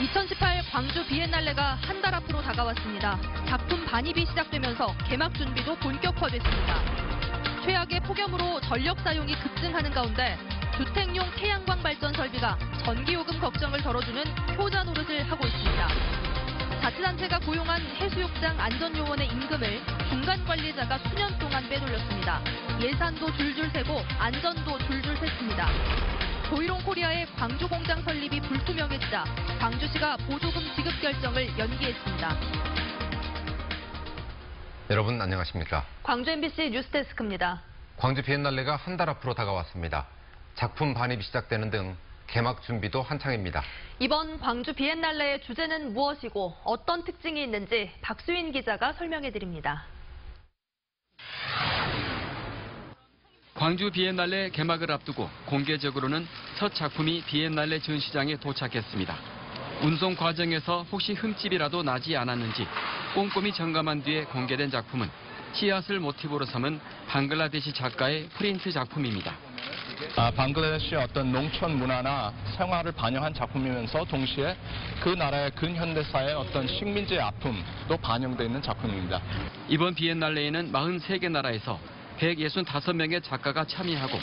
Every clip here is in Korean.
2018 광주 비엔날레가 한 달 앞으로 다가왔습니다. 작품 반입이 시작되면서 개막 준비도 본격화됐습니다. 최악의 폭염으로 전력 사용이 급증하는 가운데 주택용 태양광 발전 설비가 전기요금 걱정을 덜어주는 효자 노릇을 하고 있습니다. 자치단체가 고용한 해수욕장 안전요원의 임금을 중간 관리자가 수년 동안 빼돌렸습니다. 예산도 줄줄 새고 안전도 줄줄 샜습니다. 보이롱 코리아의 광주 공장 설립이 불투명해지자 광주시가 보조금 지급 결정을 연기했습니다. 여러분 안녕하십니까? 광주 MBC 뉴스데스크입니다. 광주 비엔날레가 한 달 앞으로 다가왔습니다. 작품 반입이 시작되는 등 개막 준비도 한창입니다. 이번 광주 비엔날레의 주제는 무엇이고 어떤 특징이 있는지 박수인 기자가 설명해드립니다. 광주 비엔날레 개막을 앞두고 공개적으로는 첫 작품이 비엔날레 전시장에 도착했습니다. 운송 과정에서 혹시 흠집이라도 나지 않았는지 꼼꼼히 점검한 뒤에 공개된 작품은 씨앗을 모티브로 삼은 방글라데시 작가의 프린트 작품입니다. 방글라데시의 어떤 농촌 문화나 생활을 반영한 작품이면서 동시에 그 나라의 근현대사의 어떤 식민지의 아픔도 반영되어 있는 작품입니다. 이번 비엔날레에는 43개 나라에서 165명의 작가가 참여하고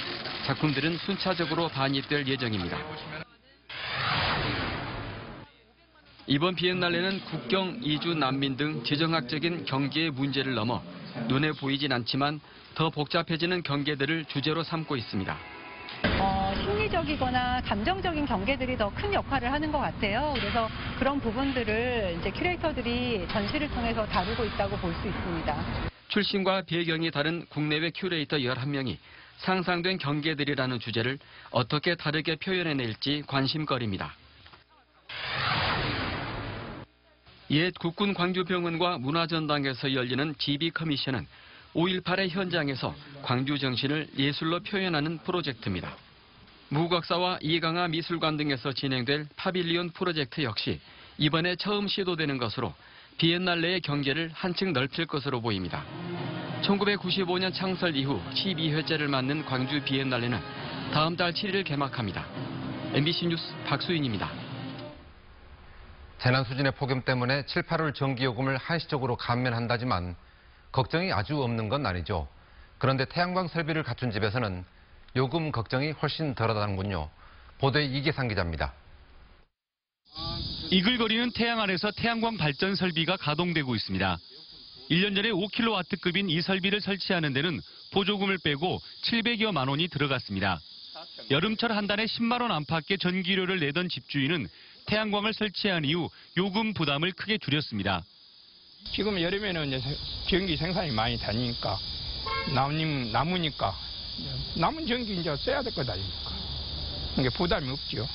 작품들은 순차적으로 반입될 예정입니다. 이번 비엔날레는 국경, 이주, 난민 등 지정학적인 경계의 문제를 넘어 눈에 보이진 않지만 더 복잡해지는 경계들을 주제로 삼고 있습니다. 심리적이거나 감정적인 경계들이 더 큰 역할을 하는 것 같아요. 그래서 그런 부분들을 이제 큐레이터들이 전시를 통해서 다루고 있다고 볼 수 있습니다. 출신과 배경이 다른 국내외 큐레이터 11명이 상상된 경계들이라는 주제를 어떻게 다르게 표현해낼지 관심거리입니다. 옛 국군 광주병원과 문화전당에서 열리는 GB 커미션은 5.18의 현장에서 광주 정신을 예술로 표현하는 프로젝트입니다. 무각사와 이강하 미술관 등에서 진행될 파빌리온 프로젝트 역시 이번에 처음 시도되는 것으로 비엔날레의 경계를 한층 넓힐 것으로 보입니다. 1995년 창설 이후 12회째를 맞는 광주 비엔날레는 다음 달 7일 개막합니다. MBC 뉴스 박수인입니다. 재난 수준의 폭염 때문에 7, 8월 전기요금을 한시적으로 감면한다지만 걱정이 아주 없는 건 아니죠. 그런데 태양광 설비를 갖춘 집에서는 요금 걱정이 훨씬 덜하다는군요. 보도의 이계상 기자입니다. 이글거리는 태양 아래서 태양광 발전 설비가 가동되고 있습니다. 1년 전에 5kW급인 이 설비를 설치하는 데는 보조금을 빼고 700여만 원이 들어갔습니다. 여름철 한 달에 10만 원 안팎의 전기료를 내던 집주인은 태양광을 설치한 이후 요금 부담을 크게 줄였습니다. 지금 여름에는 이제 전기 생산이 많이 되니까 남으니까 남은 전기 이제 써야 될 거다 아닙니까? 그러니까 부담이 없죠.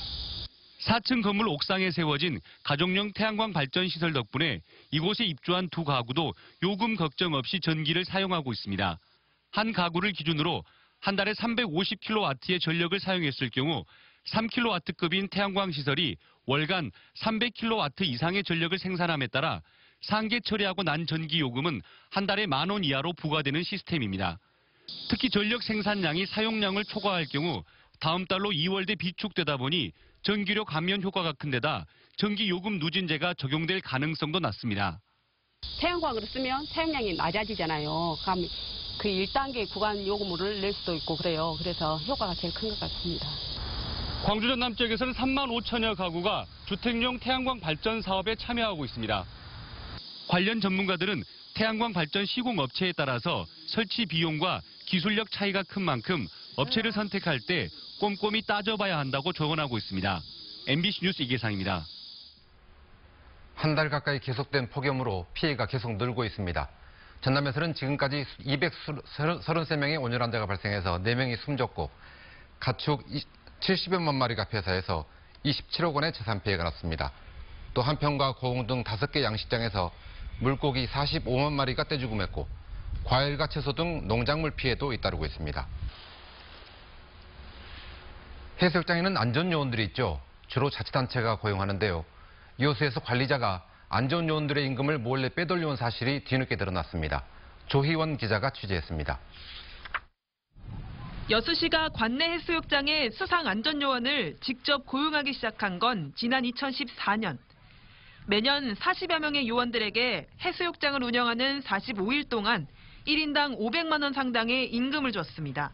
4층 건물 옥상에 세워진 가정용 태양광 발전 시설 덕분에 이곳에 입주한 두 가구도 요금 걱정 없이 전기를 사용하고 있습니다. 한 가구를 기준으로 한 달에 350kW의 전력을 사용했을 경우 3kW급인 태양광 시설이 월간 300kW 이상의 전력을 생산함에 따라 상계 처리하고 난 전기 요금은 한 달에 10,000원 이하로 부과되는 시스템입니다. 특히 전력 생산량이 사용량을 초과할 경우 다음 달로 2월대 비축되다 보니 전기료 감면 효과가 큰 데다 전기 요금 누진제가 적용될 가능성도 낮습니다. 태양광으로 쓰면 사용량이 낮아지잖아요. 그럼 그 1단계 구간 요금을 낼 수도 있고 그래요. 그래서 효과가 제일 큰 것 같습니다. 광주 전남 지역에서는 3만 5천여 가구가 주택용 태양광 발전 사업에 참여하고 있습니다. 관련 전문가들은 태양광 발전 시공업체에 따라서 설치 비용과 기술력 차이가 큰 만큼 업체를 선택할 때 꼼꼼히 따져봐야 한다고 조언하고 있습니다. MBC 뉴스 이계상입니다. 한 달 가까이 계속된 폭염으로 피해가 계속 늘고 있습니다. 전남에서는 지금까지 233명의 온열 환자가 발생해서 4명이 숨졌고 가축 70여만 마리가 폐사해서 27억 원의 재산 피해가 났습니다. 또 한평과 고흥 등 5개 양식장에서 물고기 45만 마리가 떼죽음했고 과일과 채소 등 농작물 피해도 잇따르고 있습니다. 해수욕장에는 안전요원들이 있죠. 주로 자치단체가 고용하는데요. 이호수에서 관리자가 안전요원들의 임금을 몰래 빼돌려온 사실이 뒤늦게 드러났습니다. 조희원 기자가 취재했습니다. 여수시가 관내 해수욕장에 수상 안전요원을 직접 고용하기 시작한 건 지난 2014년. 매년 40여 명의 요원들에게 해수욕장을 운영하는 45일 동안 1인당 500만 원 상당의 임금을 줬습니다.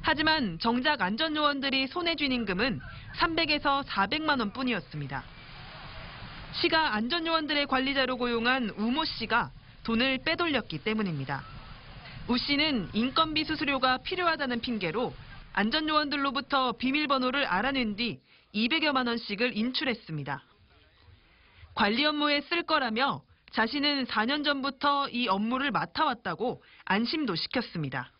하지만 정작 안전요원들이 손에 쥔 임금은 300에서 400만 원뿐이었습니다. 시가 안전요원들의 관리자로 고용한 우모 씨가 돈을 빼돌렸기 때문입니다. 우 씨는 인건비 수수료가 필요하다는 핑계로 안전요원들로부터 비밀번호를 알아낸 뒤 200여만 원씩을 인출했습니다. 관리 업무에 쓸 거라며 자신은 4년 전부터 이 업무를 맡아왔다고 안심도 시켰습니다.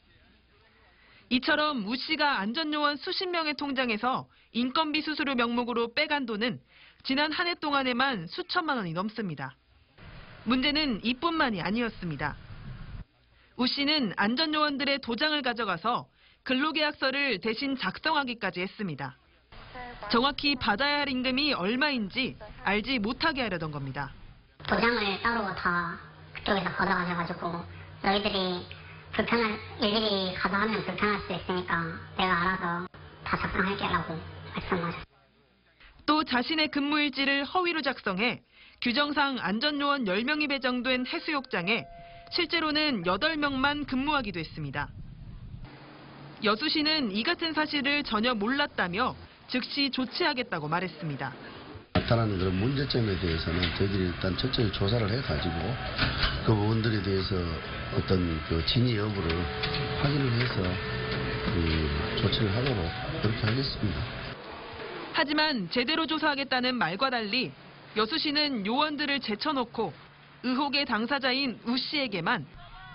이처럼 우 씨가 안전요원 수십 명의 통장에서 인건비 수수료 명목으로 빼간 돈은 지난 한 해 동안에만 수천만 원이 넘습니다. 문제는 이뿐만이 아니었습니다. 우 씨는 안전요원들의 도장을 가져가서 근로계약서를 대신 작성하기까지 했습니다. 정확히 받아야 할 임금이 얼마인지 알지 못하게 하려던 겁니다. 도장을 따로 다 그쪽에서 받아가셔가지고 너희들이 일일이 가서 하면 불편할 수 있으니까 내가 알아서 다 작성할게라고 말씀하셨어요. 또 자신의 근무일지를 허위로 작성해 규정상 안전요원 10명이 배정된 해수욕장에 실제로는 8명만 근무하기도 했습니다. 여수 씨는 이 같은 사실을 전혀 몰랐다며 즉시 조치하겠다고 말했습니다. 나타나는 그런 문제점에 대해서는 저희들이 일단 철저히 조사를 해가지고 그 부분들에 대해서 어떤 그 진위 여부를 확인을 해서 조치를 하도록 그렇게 하겠습니다. 하지만 제대로 조사하겠다는 말과 달리 여수 씨는 요원들을 제쳐놓고 의혹의 당사자인 우 씨에게만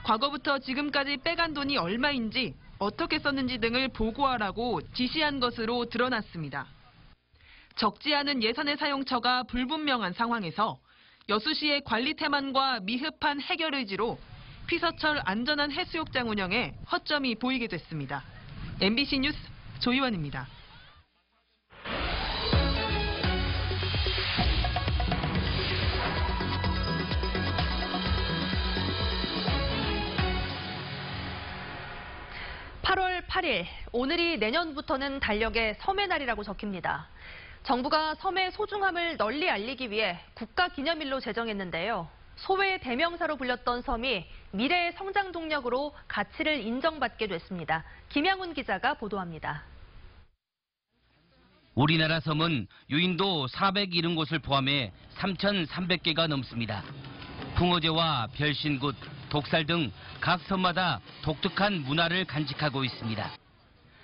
과거부터 지금까지 빼간 돈이 얼마인지 어떻게 썼는지 등을 보고하라고 지시한 것으로 드러났습니다. 적지 않은 예산의 사용처가 불분명한 상황에서 여수 씨의 관리 태만과 미흡한 해결 의지로 피서철 안전한 해수욕장 운영에 허점이 보이게 됐습니다. MBC 뉴스 조희원입니다. (8월 8일) 오늘이 내년부터는 달력에 섬의 날이라고 적힙니다. 정부가 섬의 소중함을 널리 알리기 위해 국가기념일로 제정했는데요. 소의 대명사로 불렸던 섬이 미래의 성장 동력으로 가치를 인정받게 됐습니다. 김양훈 기자가 보도합니다. 우리나라 섬은 유인도 470곳을 포함해 3,300개가 넘습니다. 풍어제와 별신굿, 독살 등 각 섬마다 독특한 문화를 간직하고 있습니다.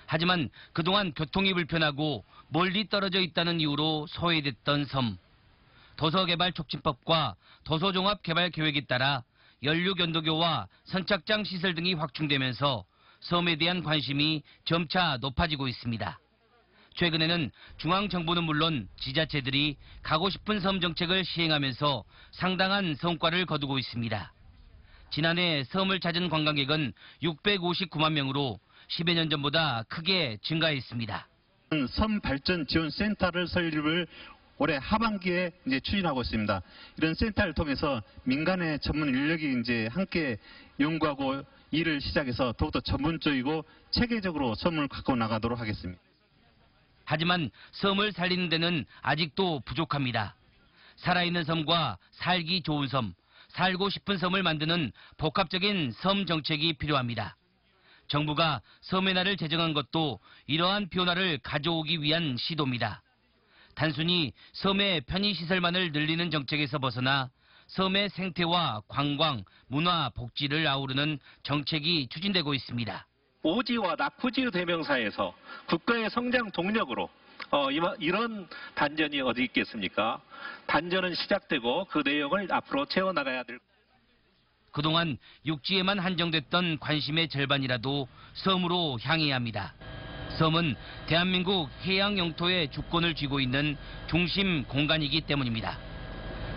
하지만 그동안 교통이 불편하고 멀리 떨어져 있다는 이유로 소외됐던 섬. 도서개발촉진법과 도서종합개발계획에 따라 연륙연도교와 선착장 시설 등이 확충되면서 섬에 대한 관심이 점차 높아지고 있습니다. 최근에는 중앙정부는 물론 지자체들이 가고 싶은 섬 정책을 시행하면서 상당한 성과를 거두고 있습니다. 지난해 섬을 찾은 관광객은 659만 명으로 10여 년 전보다 크게 증가했습니다. 섬 발전 지원 센터를 설립을 올해 하반기에 추진하고 있습니다. 이런 센터를 통해서 민간의 전문 인력이 함께 연구하고 일을 시작해서 더욱더 전문적이고 체계적으로 섬을 갖고 나가도록 하겠습니다. 하지만 섬을 살리는 데는 아직도 부족합니다. 살아있는 섬과 살기 좋은 섬, 살고 싶은 섬을 만드는 복합적인 섬 정책이 필요합니다. 정부가 섬의 날을 제정한 것도 이러한 변화를 가져오기 위한 시도입니다. 단순히 섬의 편의시설만을 늘리는 정책에서 벗어나 섬의 생태와 관광, 문화, 복지를 아우르는 정책이 추진되고 있습니다. 오지와 낙후지의 대명사에서 국가의 성장 동력으로 이런 단전이 어디 있겠습니까? 단전은 시작되고 그 내용을 앞으로 채워나가야 될. 그동안 육지에만 한정됐던 관심의 절반이라도 섬으로 향해야 합니다. 섬은 대한민국 해양 영토의 주권을 쥐고 있는 중심 공간이기 때문입니다.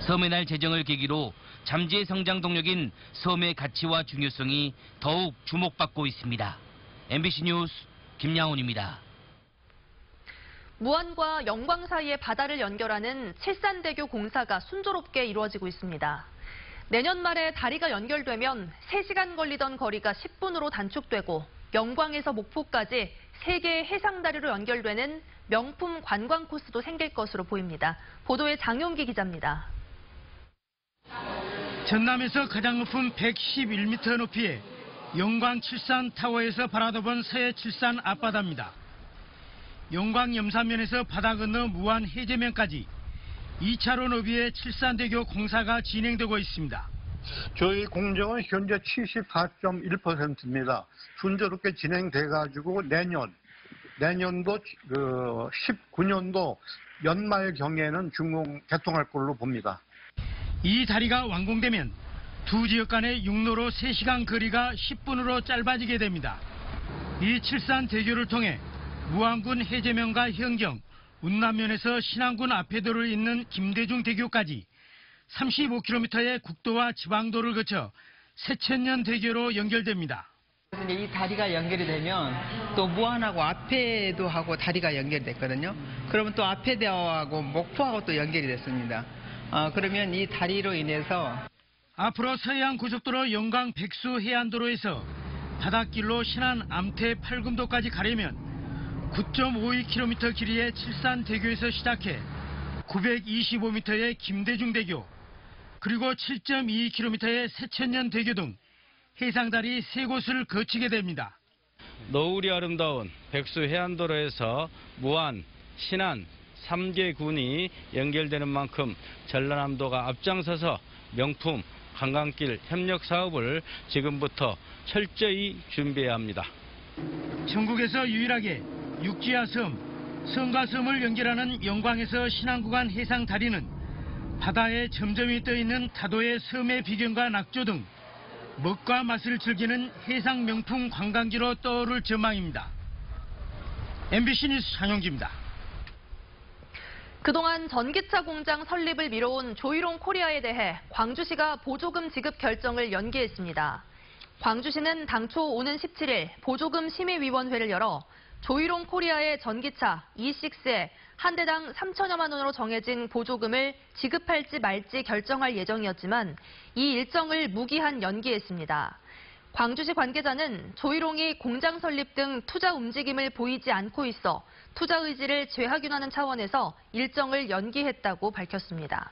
섬의 날 제정을 계기로 잠재 성장 동력인 섬의 가치와 중요성이 더욱 주목받고 있습니다. MBC 뉴스 김양훈입니다. 무안과 영광 사이의 바다를 연결하는 칠산대교 공사가 순조롭게 이루어지고 있습니다. 내년 말에 다리가 연결되면 3시간 걸리던 거리가 10분으로 단축되고 영광에서 목포까지 3개의 해상다리로 연결되는 명품 관광 코스도 생길 것으로 보입니다. 보도에 장용기 기자입니다. 전남에서 가장 높은 111m 높이의 영광 칠산타워에서 바라다본 서해 칠산 앞바다입니다. 영광 염산면에서 바다 건너 무안 해제면까지 2차로 너비의 칠산대교 공사가 진행되고 있습니다. 저희 공정은 현재 74.1%입니다. 순조롭게 진행돼가지고 내년도 19년도 연말 경에는 개통할 걸로 봅니다. 이 다리가 완공되면 두 지역 간의 육로로 3시간 거리가 10분으로 짧아지게 됩니다. 이 칠산대교를 통해 무안군 해제면과 현경, 운남면에서 신안군 앞에도를 잇는 김대중대교까지 35km의 국도와 지방도를 거쳐 세천년대교로 연결됩니다. 이 다리가 연결이 되면 또 무안하고 앞에도 하고 다리가 연결이 됐거든요. 그러면 또 앞에도하고 목포하고 또 연결이 됐습니다. 그러면 이 다리로 인해서 앞으로 서해안 고속도로 영광 백수 해안도로에서 바닷길로 신안 암태 팔금도까지 가려면 9.52km 길이의 칠산대교에서 시작해 925m의 김대중대교, 그리고 7.22km의 세천년대교 등 해상다리 3곳을 거치게 됩니다. 노을이 아름다운 백수 해안도로에서 무안, 신안, 3개 군이 연결되는 만큼 전라남도가 앞장서서 명품 관광길 협력 사업을 지금부터 철저히 준비해야 합니다. 전국에서 유일하게 육지와 섬과 섬을 연결하는 영광에서 신안 구간 해상 다리는 바다에 점점이 떠있는 타도의 섬의 비경과 낙조 등 먹과 맛을 즐기는 해상 명품 관광지로 떠오를 전망입니다. MBC 뉴스 장용기입니다. 그동안 전기차 공장 설립을 미뤄온 조이롱 코리아에 대해 광주시가 보조금 지급 결정을 연기했습니다. 광주시는 당초 오는 17일 보조금 심의위원회를 열어 조이롱 코리아의 전기차 E6에 한 대당 3천여만 원으로 정해진 보조금을 지급할지 말지 결정할 예정이었지만 이 일정을 무기한 연기했습니다. 광주시 관계자는 조이롱이 공장 설립 등 투자 움직임을 보이지 않고 있어 투자 의지를 재확인하는 차원에서 일정을 연기했다고 밝혔습니다.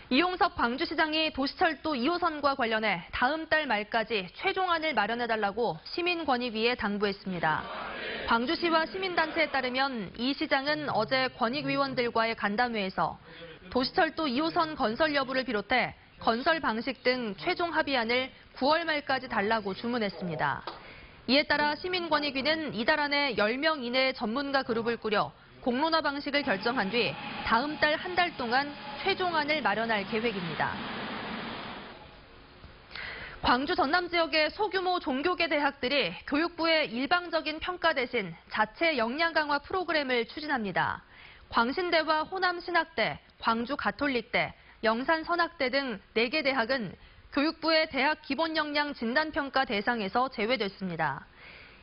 이용섭 광주시장이 도시철도 2호선과 관련해 다음 달 말까지 최종안을 마련해달라고 시민권익위에 당부했습니다. 광주시와 시민단체에 따르면 이 시장은 어제 권익위원들과의 간담회에서 도시철도 2호선 건설 여부를 비롯해 건설 방식 등 최종 합의안을 9월 말까지 달라고 주문했습니다. 이에 따라 시민권익위는 이달 안에 10명 이내의 전문가 그룹을 꾸려 공론화 방식을 결정한 뒤 다음 달 한 달 동안 최종안을 마련할 계획입니다. 광주 전남 지역의 소규모 종교계 대학들이 교육부의 일방적인 평가 대신 자체 역량 강화 프로그램을 추진합니다. 광신대와 호남신학대, 광주가톨릭대, 영산선학대 등 4개 대학은 교육부의 대학 기본 역량 진단평가 대상에서 제외됐습니다.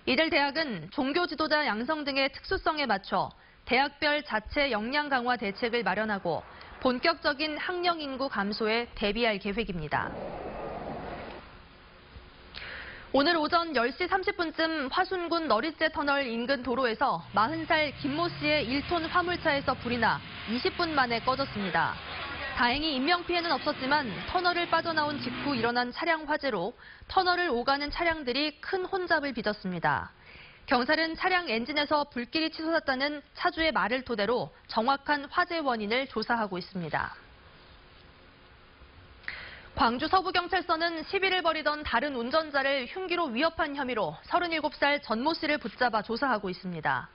이들 대학은 종교 지도자 양성 등의 특수성에 맞춰 대학별 자체 역량 강화 대책을 마련하고 본격적인 학령 인구 감소에 대비할 계획입니다. 오늘 오전 10시 30분쯤 화순군 너릿재 터널 인근 도로에서 40살 김모 씨의 1톤 화물차에서 불이 나 20분 만에 꺼졌습니다. 다행히 인명피해는 없었지만 터널을 빠져나온 직후 일어난 차량 화재로 터널을 오가는 차량들이 큰 혼잡을 빚었습니다. 경찰은 차량 엔진에서 불길이 치솟았다는 차주의 말을 토대로 정확한 화재 원인을 조사하고 있습니다. 광주 서부경찰서는 시비를 벌이던 다른 운전자를 흉기로 위협한 혐의로 37살 전모 씨를 붙잡아 조사하고 있습니다.